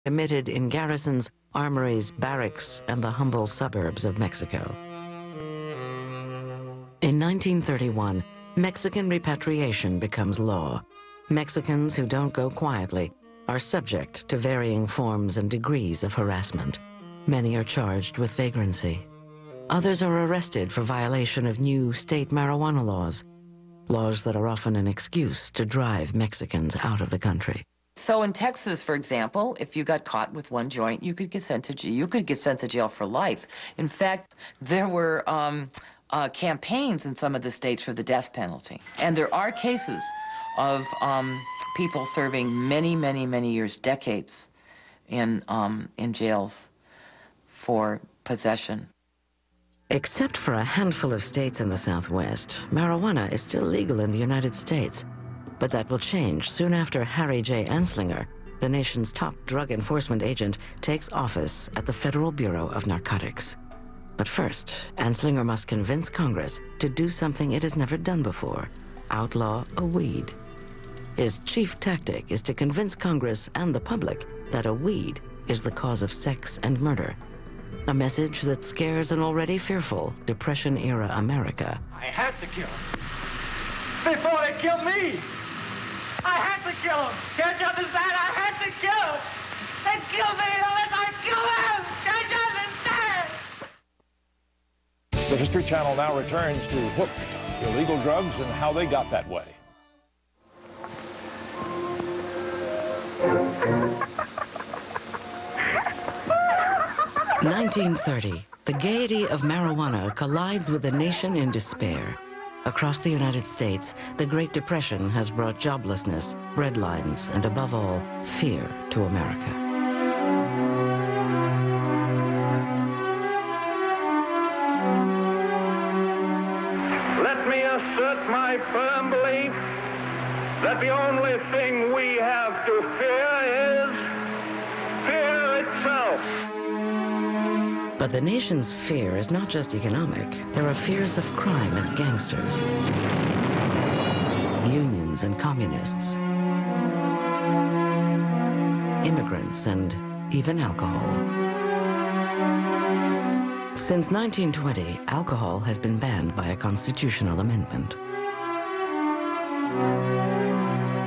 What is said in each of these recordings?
emitted in garrisons, armories, barracks, and the humble suburbs of Mexico. In 1931, Mexican repatriation becomes law. Mexicans who don't go quietly are subject to varying forms and degrees of harassment. Many are charged with vagrancy. Others are arrested for violation of new state marijuana laws, laws that are often an excuse to drive Mexicans out of the country. So in Texas, for example, if you got caught with one joint, you could get sent to jail. You could get sent to jail for life. In fact, there were campaigns in some of the states for the death penalty. And there are cases of people serving many, many, many years, decades, in jails for possession. Except for a handful of states in the Southwest, marijuana is still legal in the United States. But that will change soon after Harry J. Anslinger, the nation's top drug enforcement agent, takes office at the Federal Bureau of Narcotics. But first, Anslinger must convince Congress to do something it has never done before: outlaw a weed. His chief tactic is to convince Congress and the public that a weed is the cause of sex and murder. A message that scares an already fearful Depression-era America. I had to kill him before they killed me. I had to kill him. Can't you understand? I had to kill him. They killed me unless I kill them. Can't you understand? The History Channel now returns to Hook, illegal drugs and how they got that way. (1930), the gaiety of marijuana collides with a nation in despair. Across the United States, the Great Depression has brought joblessness, breadlines, and above all, fear to America. Let me assert my firm belief that the only thing we have to fear is fear itself. But the nation's fear is not just economic. There are fears of crime and gangsters, unions and communists, immigrants, and even alcohol. Since 1920, alcohol has been banned by a constitutional amendment.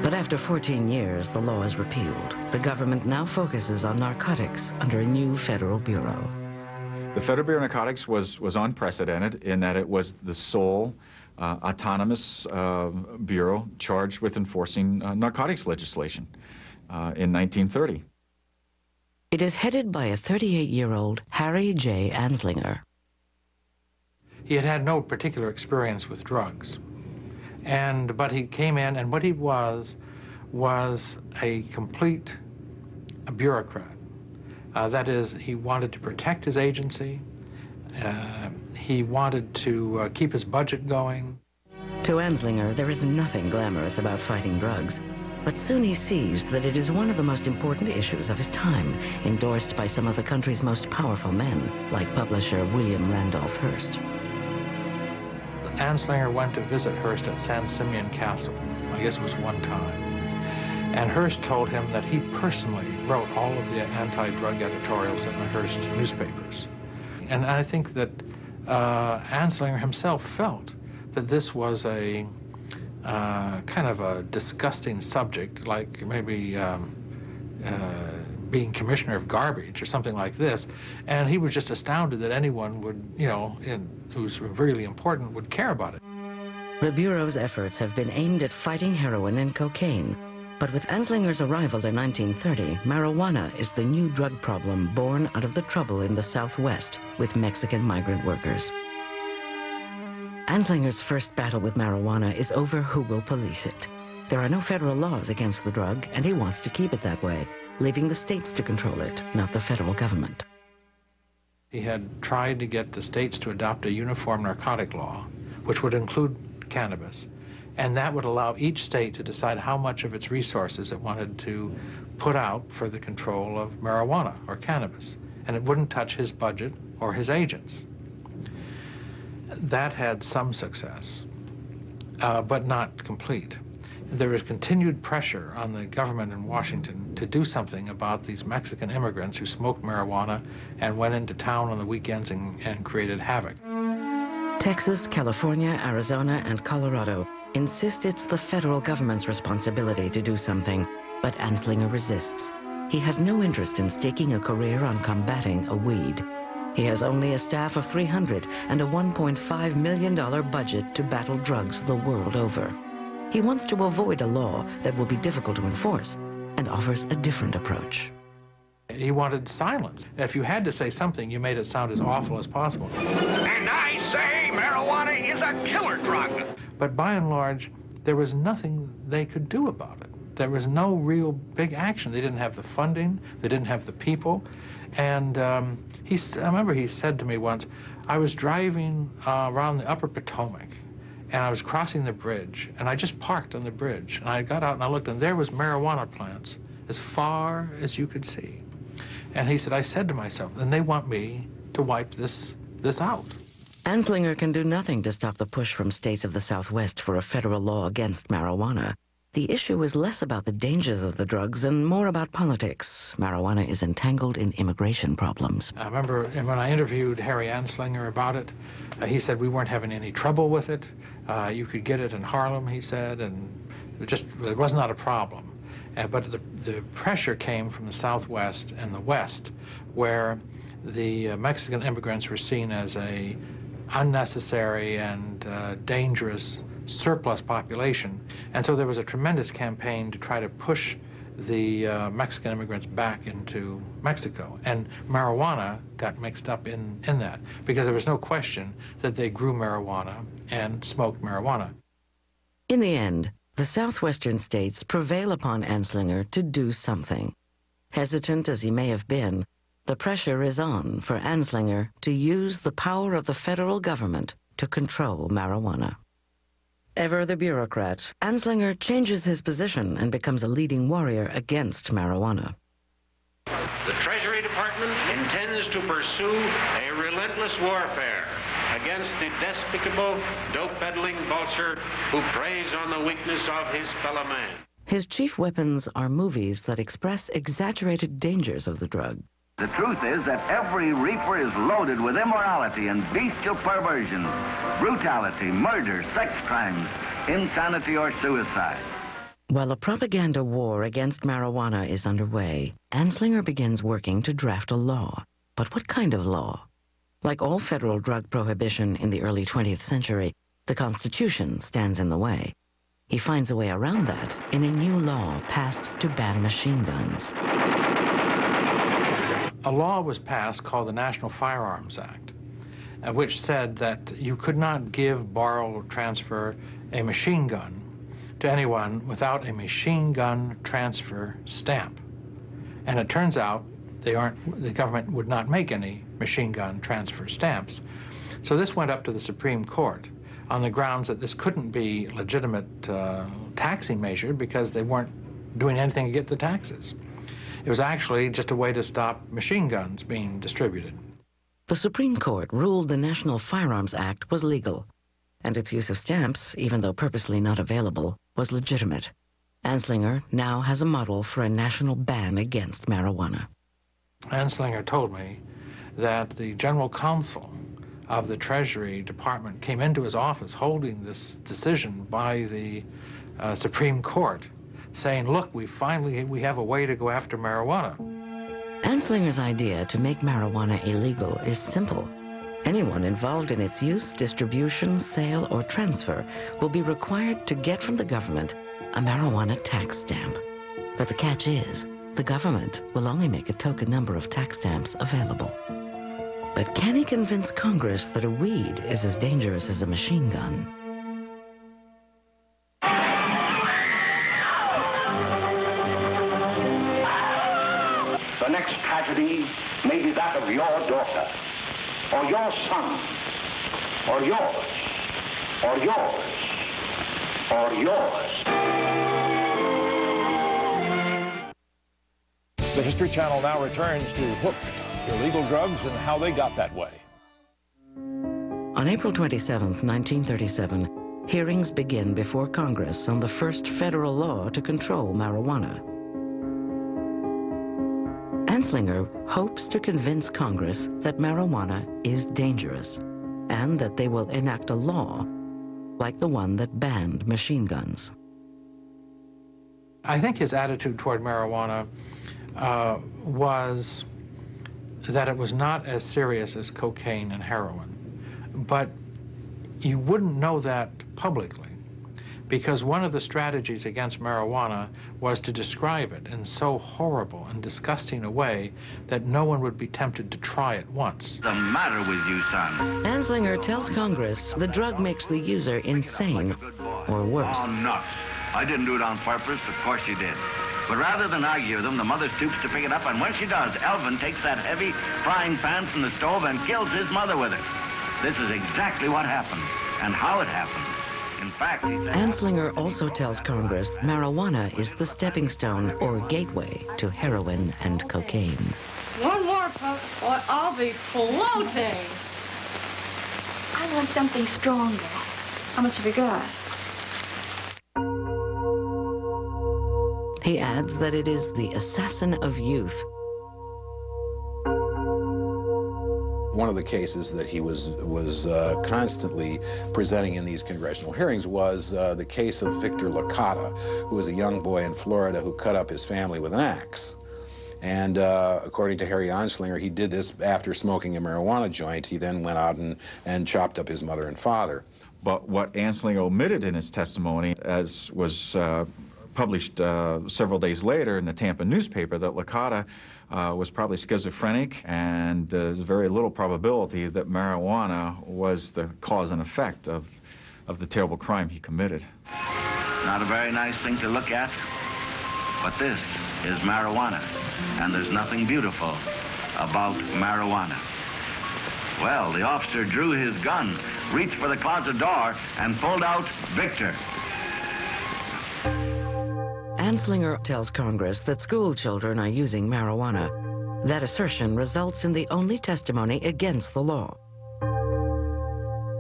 But after 14 years, the law is repealed. The government now focuses on narcotics under a new federal bureau. The Federal Bureau of Narcotics was unprecedented in that it was the sole autonomous bureau charged with enforcing narcotics legislation in 1930. It is headed by a 38-year-old Harry J. Anslinger. He had had no particular experience with drugs, but he came in, and what he was a complete bureaucrat. That is, he wanted to protect his agency. He wanted to keep his budget going. To Anslinger, there is nothing glamorous about fighting drugs, but soon he sees that it is one of the most important issues of his time, endorsed by some of the country's most powerful men, like publisher William Randolph Hearst. Anslinger went to visit Hearst at San Simeon Castle. I guess it was one time. And Hearst told him that he personally wrote all of the anti-drug editorials in the Hearst newspapers. And I think that Anslinger himself felt that this was a kind of a disgusting subject, like maybe being commissioner of garbage or something like this. And he was just astounded that anyone would, who's really important, would care about it. The Bureau's efforts have been aimed at fighting heroin and cocaine. But with Anslinger's arrival in 1930, marijuana is the new drug problem born out of the trouble in the Southwest with Mexican migrant workers. Anslinger's first battle with marijuana is over who will police it. There are no federal laws against the drug, and he wants to keep it that way, leaving the states to control it, not the federal government. He had tried to get the states to adopt a uniform narcotic law, which would include cannabis. And that would allow each state to decide how much of its resources it wanted to put out for the control of marijuana or cannabis. And it wouldn't touch his budget or his agents. That had some success, but not complete. There was continued pressure on the government in Washington to do something about these Mexican immigrants who smoked marijuana and went into town on the weekends and created havoc. Texas, California, Arizona, and Colorado insist it's the federal government's responsibility to do something, but Anslinger resists. He has no interest in staking a career on combating a weed. He has only a staff of 300 and a $1.5 million budget to battle drugs the world over. He wants to avoid a law that will be difficult to enforce and offers a different approach. He wanted silence. If you had to say something, you made it sound as awful as possible. And I say marijuana is a killer drug. But by and large, there was nothing they could do about it. There was no real big action. They didn't have the funding. They didn't have the people. And I remember he said to me once, I was driving around the upper Potomac, and I was crossing the bridge, and I just parked on the bridge. And I got out and I looked, and there was marijuana plants as far as you could see. And he said, I said to myself, and they want me to wipe this out. Anslinger can do nothing to stop the push from states of the Southwest for a federal law against marijuana. The issue is less about the dangers of the drugs and more about politics. Marijuana is entangled in immigration problems. I remember when I interviewed Harry Anslinger about it, he said we weren't having any trouble with it. You could get it in Harlem, he said, and it was not a problem. But the pressure came from the Southwest and the West, where the Mexican immigrants were seen as a unnecessary and dangerous surplus population. And so there was a tremendous campaign to try to push the Mexican immigrants back into Mexico. And marijuana got mixed up in that, because there was no question that they grew marijuana and smoked marijuana. In the end, the southwestern states prevail upon Anslinger to do something. Hesitant as he may have been, the pressure is on for Anslinger to use the power of the federal government to control marijuana. Ever the bureaucrat, Anslinger changes his position and becomes a leading warrior against marijuana. The Treasury Department intends to pursue a relentless warfare against the despicable, dope-peddling vulture who preys on the weakness of his fellow man. His chief weapons are movies that express exaggerated dangers of the drug. The truth is that every reefer is loaded with immorality and bestial perversions, brutality, murder, sex crimes, insanity, or suicide. While a propaganda war against marijuana is underway, Anslinger begins working to draft a law. But what kind of law? Like all federal drug prohibition in the early 20th century, the Constitution stands in the way. He finds a way around that in a new law passed to ban machine guns. A law was passed called the National Firearms Act, which said that you could not give, borrow, or transfer a machine gun to anyone without a machine gun transfer stamp. And it turns out the government would not make any machine gun transfer stamps. So this went up to the Supreme Court on the grounds that this couldn't be legitimate taxing measure because they weren't doing anything to get the taxes. It was actually just a way to stop machine guns being distributed. The Supreme Court ruled the National Firearms Act was legal, and its use of stamps, even though purposely not available, was legitimate. Anslinger now has a model for a national ban against marijuana. Anslinger told me that the general counsel of the Treasury Department came into his office holding this decision by the Supreme Court, saying, look, we have a way to go after marijuana. Anslinger's idea to make marijuana illegal is simple. Anyone involved in its use, distribution, sale, or transfer will be required to get from the government a marijuana tax stamp. But the catch is, the government will only make a token number of tax stamps available. But can he convince Congress that a weed is as dangerous as a machine gun? The next tragedy may be that of your daughter, or your son, or yours, or yours, or yours. The History Channel now returns to Hook, illegal drugs and how they got that way. On April 27, 1937, hearings begin before Congress on the first federal law to control marijuana. Anslinger hopes to convince Congress that marijuana is dangerous and that they will enact a law like the one that banned machine guns. I think his attitude toward marijuana was that it was not as serious as cocaine and heroin. But you wouldn't know that publicly, because one of the strategies against marijuana was to describe it in so horrible and disgusting a way that no one would be tempted to try it once. What's the matter with you, son? Anslinger tells Congress the drug makes the user insane or worse. Oh, nuts. I didn't do it on purpose. Of course you did. But rather than argue with them, the mother stoops to pick it up, and when she does, Elvin takes that heavy frying pan from the stove and kills his mother with it. This is exactly what happened and how it happened. In fact, he said... Anslinger also tells Congress marijuana is the stepping stone or gateway to heroin and cocaine. One more puff, or I'll be floating. I want something stronger. How much have you got? He adds that it is the assassin of youth. One of the cases that he was constantly presenting in these congressional hearings was the case of Victor Licata, who was a young boy in Florida who cut up his family with an axe. And according to Harry Anslinger, he did this after smoking a marijuana joint. He then went out and chopped up his mother and father. But what Anslinger omitted in his testimony, as was published several days later in the Tampa newspaper, that Licata was probably schizophrenic, and there's very little probability that marijuana was the cause and effect of the terrible crime he committed. Not a very nice thing to look at, but this is marijuana, and there's nothing beautiful about marijuana. Well, the officer drew his gun, reached for the closet door, and pulled out Victor. Anslinger tells Congress that school children are using marijuana. That assertion results in the only testimony against the law.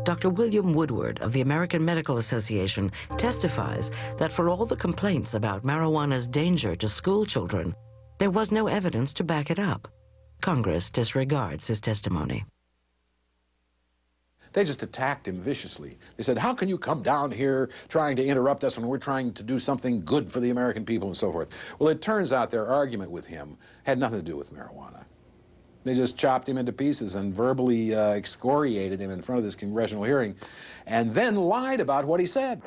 Dr. William Woodward of the American Medical Association testifies that for all the complaints about marijuana's danger to school children, there was no evidence to back it up. Congress disregards his testimony. They just attacked him viciously. They said, how can you come down here trying to interrupt us when we're trying to do something good for the American people and so forth? Well, it turns out their argument with him had nothing to do with marijuana. They just chopped him into pieces and verbally excoriated him in front of this congressional hearing and then lied about what he said.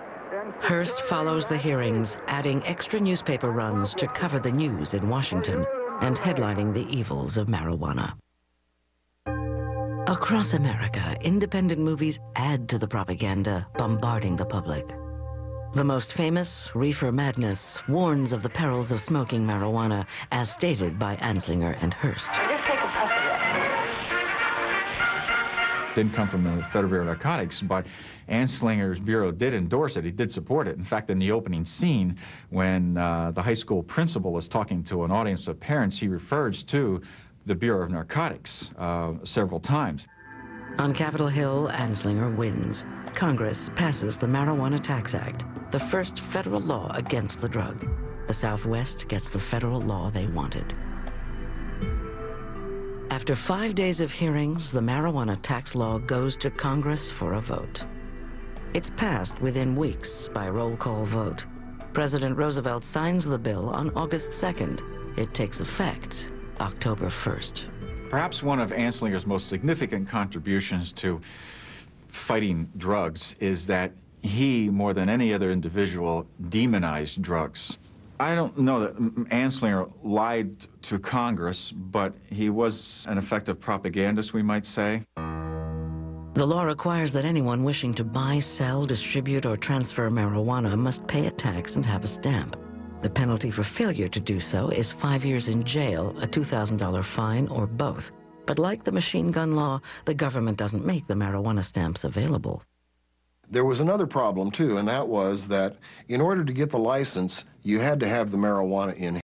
Hearst follows the hearings, adding extra newspaper runs to cover the news in Washington and headlining the evils of marijuana. Across America, independent movies add to the propaganda, bombarding the public. The most famous, Reefer Madness, warns of the perils of smoking marijuana, as stated by Anslinger and Hearst. Just take a puff of it. Didn't come from the Federal Bureau of Narcotics, but Anslinger's bureau did endorse it. He did support it. In fact, in the opening scene, when the high school principal is talking to an audience of parents, he refers to the Bureau of Narcotics several times. On Capitol Hill, Anslinger wins. Congress passes the Marijuana Tax Act, the first federal law against the drug. The Southwest gets the federal law they wanted. After 5 days of hearings, the marijuana tax law goes to Congress for a vote. It's passed within weeks by roll call vote. President Roosevelt signs the bill on August 2nd. It takes effect October 1st. Perhaps one of Anslinger's most significant contributions to fighting drugs is that he, more than any other individual, demonized drugs. I don't know that Anslinger lied to Congress, but he was an effective propagandist, we might say. The law requires that anyone wishing to buy, sell, distribute, or transfer marijuana must pay a tax and have a stamp. The penalty for failure to do so is 5 years in jail, a $2,000 fine, or both. But like the machine gun law, the government doesn't make the marijuana stamps available. There was another problem, too, and that was that in order to get the license, you had to have the marijuana in